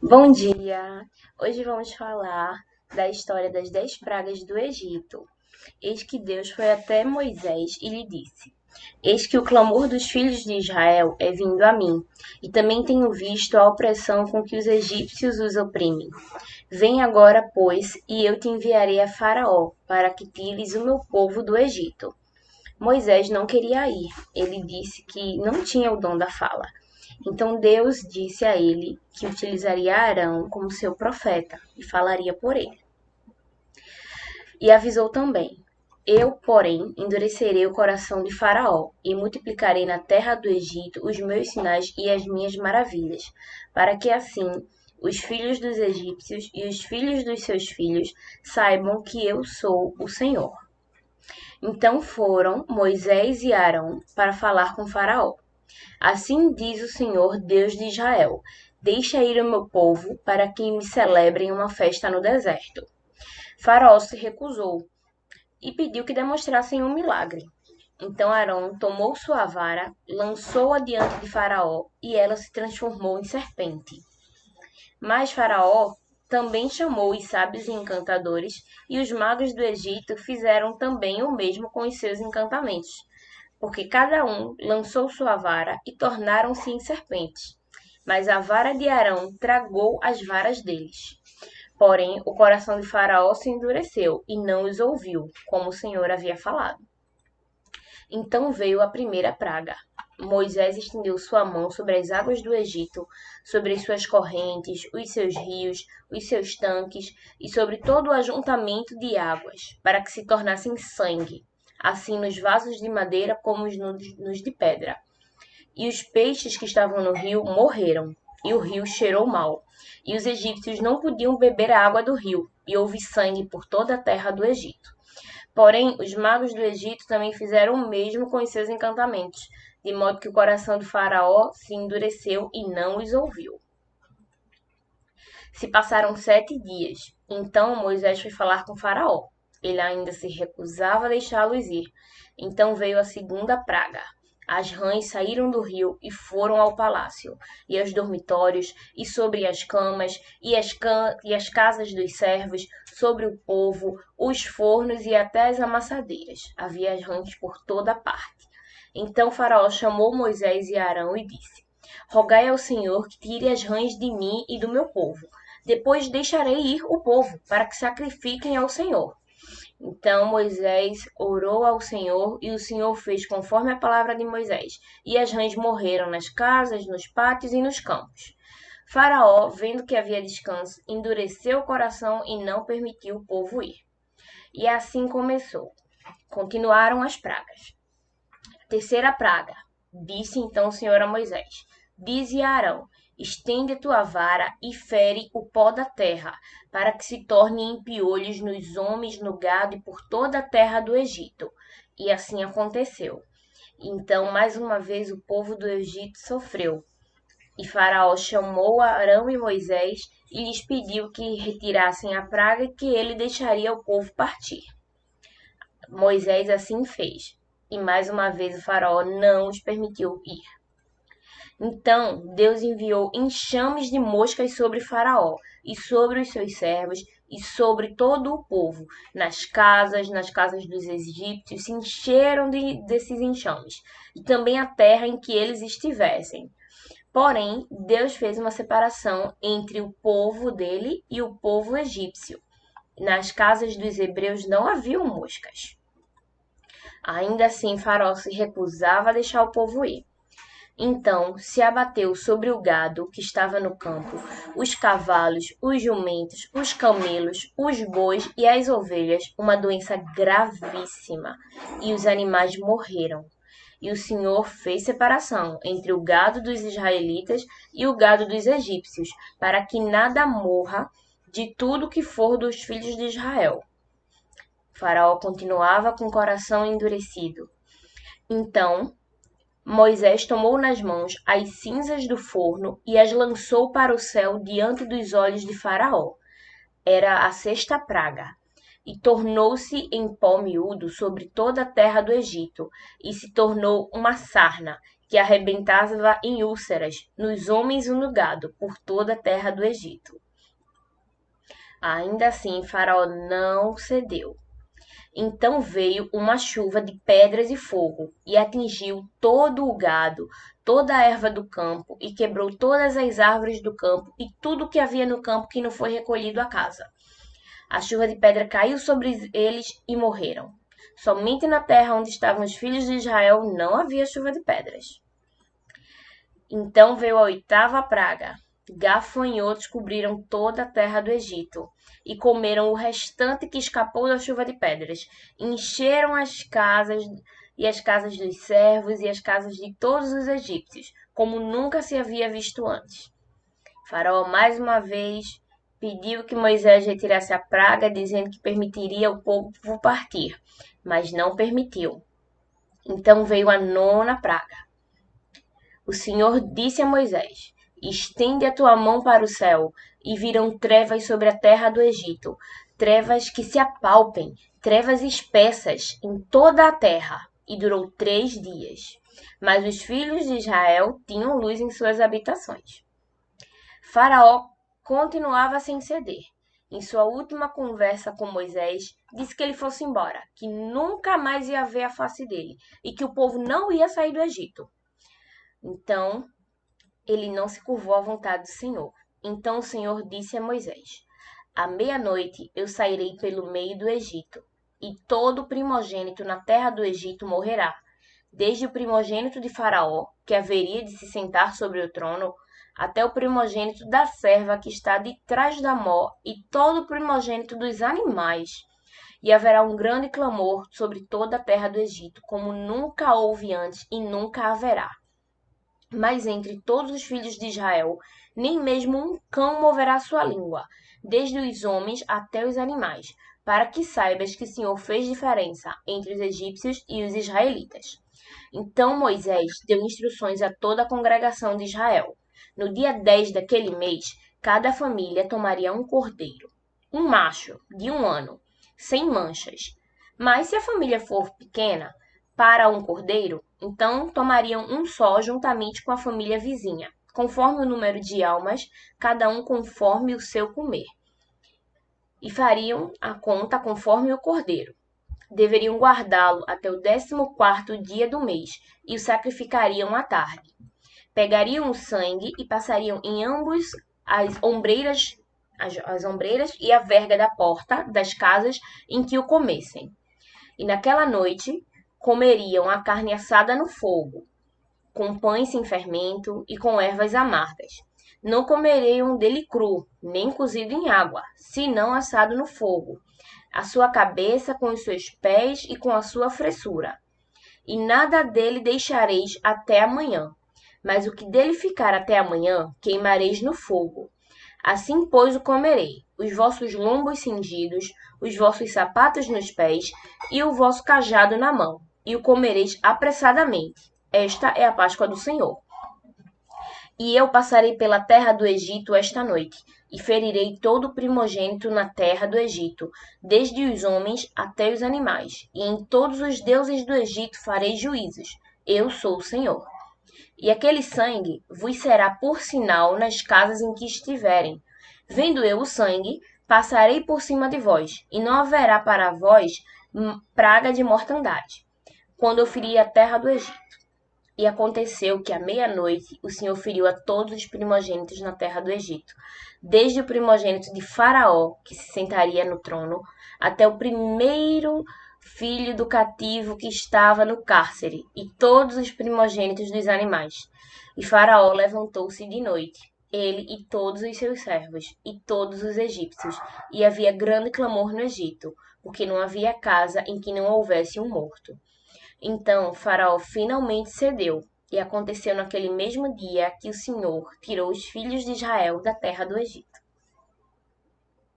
Bom dia! Hoje vamos falar da história das 10 pragas do Egito. Eis que Deus foi até Moisés e lhe disse: Eis que o clamor dos filhos de Israel é vindo a mim, e também tenho visto a opressão com que os egípcios os oprimem. Vem agora, pois, e eu te enviarei a Faraó, para que tires o meu povo do Egito. Moisés não queria ir. Ele disse que não tinha o dom da fala. Então Deus disse a ele que utilizaria Arão como seu profeta e falaria por ele. E avisou também: Eu, porém, endurecerei o coração de Faraó e multiplicarei na terra do Egito os meus sinais e as minhas maravilhas, para que assim os filhos dos egípcios e os filhos dos seus filhos saibam que eu sou o Senhor. Então foram Moisés e Arão para falar com Faraó. Assim diz o Senhor, Deus de Israel: Deixa ir o meu povo, para que me celebrem uma festa no deserto. Faraó se recusou e pediu que demonstrassem um milagre. Então Arão tomou sua vara, lançou-a diante de Faraó, e ela se transformou em serpente. Mas Faraó também chamou os sábios e encantadores, e os magos do Egito fizeram também o mesmo com os seus encantamentos, porque cada um lançou sua vara e tornaram-se em serpentes. Mas a vara de Arão tragou as varas deles. Porém, o coração de Faraó se endureceu e não os ouviu, como o Senhor havia falado. Então veio a primeira praga. Moisés estendeu sua mão sobre as águas do Egito, sobre as suas correntes, os seus rios, os seus tanques e sobre todo o ajuntamento de águas, para que se tornassem sangue, assim nos vasos de madeira como nos de pedra. E os peixes que estavam no rio morreram, e o rio cheirou mal. E os egípcios não podiam beber a água do rio, e houve sangue por toda a terra do Egito. Porém, os magos do Egito também fizeram o mesmo com os seus encantamentos, de modo que o coração de Faraó se endureceu e não os ouviu. Se passaram 7 dias. Então Moisés foi falar com Faraó. Ele ainda se recusava a deixá-los ir. Então veio a segunda praga. As rãs saíram do rio e foram ao palácio, e aos dormitórios, e sobre as camas, e as casas dos servos, sobre o povo, os fornos e até as amassadeiras. Havia as rãs por toda parte. Então Faraó chamou Moisés e Arão e disse: Rogai ao Senhor que tire as rãs de mim e do meu povo. Depois deixarei ir o povo, para que sacrifiquem ao Senhor. Então Moisés orou ao Senhor, e o Senhor fez conforme a palavra de Moisés. E as rãs morreram nas casas, nos pátios e nos campos. Faraó, vendo que havia descanso, endureceu o coração e não permitiu o povo ir. E assim começou. Continuaram as pragas. Terceira praga. Disse então o Senhor a Moisés: Dize a Arão: Estende a tua vara e fere o pó da terra, para que se torne em piolhos nos homens, no gado e por toda a terra do Egito. E assim aconteceu. Então, mais uma vez, o povo do Egito sofreu. E Faraó chamou Arão e Moisés e lhes pediu que retirassem a praga e que ele deixaria o povo partir. Moisés assim fez. E mais uma vez o Faraó não os permitiu ir. Então Deus enviou enxames de moscas sobre Faraó e sobre os seus servos e sobre todo o povo. Nas casas dos egípcios se encheram desses enxames, e também a terra em que eles estivessem. Porém, Deus fez uma separação entre o povo dele e o povo egípcio. Nas casas dos hebreus não haviam moscas. Ainda assim, Faraó se recusava a deixar o povo ir. Então se abateu sobre o gado que estava no campo, os cavalos, os jumentos, os camelos, os bois e as ovelhas, uma doença gravíssima, e os animais morreram. E o Senhor fez separação entre o gado dos israelitas e o gado dos egípcios, para que nada morra de tudo que for dos filhos de Israel. Faraó continuava com o coração endurecido. Então Moisés tomou nas mãos as cinzas do forno e as lançou para o céu diante dos olhos de Faraó. Era a sexta praga. E tornou-se em pó miúdo sobre toda a terra do Egito, e se tornou uma sarna, que arrebentava em úlceras nos homens e no gado por toda a terra do Egito. Ainda assim, Faraó não cedeu. Então veio uma chuva de pedras e fogo, e atingiu todo o gado, toda a erva do campo, e quebrou todas as árvores do campo, e tudo que havia no campo que não foi recolhido à casa. A chuva de pedra caiu sobre eles e morreram. Somente na terra onde estavam os filhos de Israel não havia chuva de pedras. Então veio a oitava praga. Gafanhotos cobriram toda a terra do Egito e comeram o restante que escapou da chuva de pedras. Encheram as casas e as casas dos servos e as casas de todos os egípcios, como nunca se havia visto antes. Faraó mais uma vez pediu que Moisés retirasse a praga, dizendo que permitiria ao povo partir, mas não permitiu. Então veio a nona praga. O Senhor disse a Moisés: Estende a tua mão para o céu, e virão trevas sobre a terra do Egito, trevas que se apalpem, trevas espessas em toda a terra. E durou 3 dias. Mas os filhos de Israel tinham luz em suas habitações. Faraó continuava sem ceder. Em sua última conversa com Moisés, disse que ele fosse embora, que nunca mais ia ver a face dele e que o povo não ia sair do Egito. Então, ele não se curvou à vontade do Senhor. Então o Senhor disse a Moisés: À meia-noite eu sairei pelo meio do Egito, e todo primogênito na terra do Egito morrerá, desde o primogênito de Faraó, que haveria de se sentar sobre o trono, até o primogênito da serva que está de trás da mó, e todo o primogênito dos animais. E haverá um grande clamor sobre toda a terra do Egito, como nunca houve antes e nunca haverá. Mas entre todos os filhos de Israel, nem mesmo um cão moverá sua língua, desde os homens até os animais, para que saibas que o Senhor fez diferença entre os egípcios e os israelitas. Então Moisés deu instruções a toda a congregação de Israel. No dia 10 daquele mês, cada família tomaria um cordeiro, um macho, de 1 ano, sem manchas. Mas se a família for pequena, para um cordeiro, então tomariam um só juntamente com a família vizinha, conforme o número de almas, cada um conforme o seu comer. E fariam a conta conforme o cordeiro. Deveriam guardá-lo até o 14º dia do mês e o sacrificariam à tarde. Pegariam o sangue e passariam em ambos as ombreiras e a verga da porta das casas em que o comessem. E naquela noite comeriam a carne assada no fogo, com pães sem fermento e com ervas amargas. Não comeriam dele cru, nem cozido em água, senão assado no fogo, a sua cabeça com os seus pés e com a sua fressura. E nada dele deixareis até amanhã, mas o que dele ficar até amanhã queimareis no fogo. Assim, pois, o comerei, os vossos lombos cingidos, os vossos sapatos nos pés e o vosso cajado na mão, e o comereis apressadamente. Esta é a Páscoa do Senhor. E eu passarei pela terra do Egito esta noite, e ferirei todo o primogênito na terra do Egito, desde os homens até os animais, e em todos os deuses do Egito farei juízos. Eu sou o Senhor. E aquele sangue vos será por sinal nas casas em que estiverem. Vendo eu o sangue, passarei por cima de vós, e não haverá para vós praga de mortandade, quando eu ferir a terra do Egito. E aconteceu que à meia-noite o Senhor feriu a todos os primogênitos na terra do Egito, desde o primogênito de Faraó, que se sentaria no trono, até o primeiro filho do cativo que estava no cárcere, e todos os primogênitos dos animais. E Faraó levantou-se de noite, ele e todos os seus servos, e todos os egípcios, e havia grande clamor no Egito, porque não havia casa em que não houvesse um morto. Então Faraó finalmente cedeu, e aconteceu naquele mesmo dia que o Senhor tirou os filhos de Israel da terra do Egito.